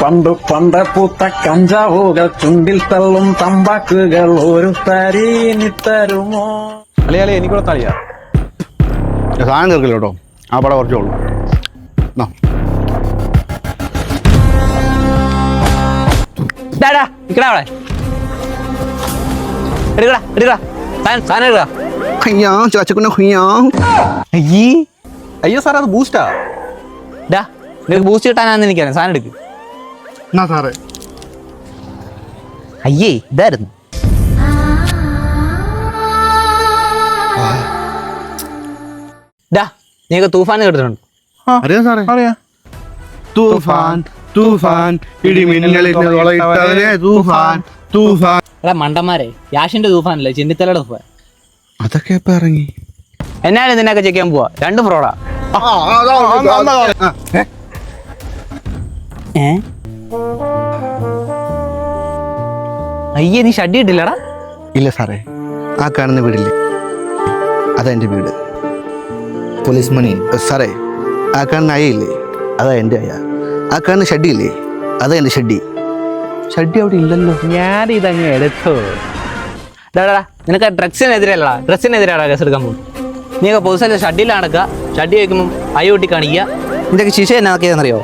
പണ്ട് പണ്ട് പൂത്ത കഞ്ചാവുകൾ ചുണ്ടിൽ തള്ളും തമ്പാക്കുകൾ ഒരു തരീനി തരുമോ? അളിയാളെ എനിക്കൂടെ തളിയാ സാധനം തീർക്കില്ല കേട്ടോ. ആ പടം കുറച്ചോളൂ. അയ്യോ സാറേ അത് ബൂസ്റ്റാ. നിനക്ക് ബൂസ്റ്റ് കിട്ടാനാന്ന് എനിക്കറിയാം. സാധനം എടുക്ക്. സാറേ അയ്യേ ഇതായിരുന്നു. നീക്ക് തൂഫാൻ കേട്ടിട്ടുണ്ട്? അറിയാം സാറേ, അറിയാം. തൂഫാൻ തൂഫാൻ തൂഫാൻ തൂഫാൻ. എടാ മണ്ടന്മാരെ, യാഷിന്റെ തൂഫാനല്ലേ ചിന്നിത്തലയുടെ തൂഫാൻ. അതൊക്കെ ഇപ്പൊ ഇറങ്ങി. എന്നാലും നിന്നൊക്കെ ചെക്ക് ചെയ്യാൻ പോവാ. രണ്ടും ഫ്രോഡാ. അയ്യേ നീ ഷഡ്ഡി ഇട്ടില്ലടാ? ഇല്ല സാറേ, ആ കാണുന്ന വീടില്ലേ അതാ എൻ്റെ വീട്. പോലീസ് മണി സാറേ, ആ കാണുന്ന അയയില്ലേ അതാ എൻ്റെ അയ. ആ കാണുന്ന ഷഡ്ഡിയില്ലേ അതാ എൻ്റെ ഷഡ്ഡി. ഷഡ്ഡി അവിടെ ഇല്ലല്ലോ. ഞാൻ ഇതങ്ങ് എടുത്തോ. നിനക്ക് ഡ്രഗ്സിനെതിരല്ലടാ, ഡ്രഗ്സിനെതിരാടാ കേസ് എടുക്കാൻ പോകും. നീയൊക്കെ പൊതുസല്ല ഷഡ്ഡിയിൽ നടക്കുക. ഷഡ്ഡി വയ്ക്കുമ്പോൾ അയ ഒട്ടി കാണിക്കുക. നിനക്ക് ശിക്ഷ എന്നാക്കിയതെന്നറിയോ?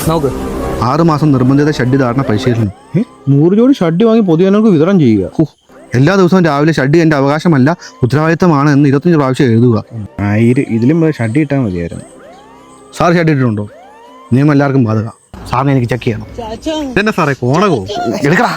നോക്ക്. 6 മാസം നിർബന്ധിത ഷഡ്ഡി ധാരണ പരിശീലനം. 100 ജോഡി ഷഡ്ഡി വാങ്ങി പൊതുജനങ്ങൾക്ക് വിതരണം ചെയ്യുക. എല്ലാ ദിവസവും രാവിലെ ഷഡ്ഡി എൻ്റെ അവകാശമല്ല, ഉത്തരവാദിത്തമാണ് എന്ന് 25 പ്രാവശ്യം എഴുതുക. ഇതിലും ഷഡ്ഡി ഇട്ടാൽ മതിയായിരുന്നു. സാർ ഷഡ്ഡി ഇട്ടിട്ടുണ്ടോ? നിയമം എല്ലാവർക്കും ബാധക. സാറിനെ എനിക്ക് ചെക്ക് ചെയ്യണം. തന്നെ സാറേ കോണകോ എടുക്കടാ.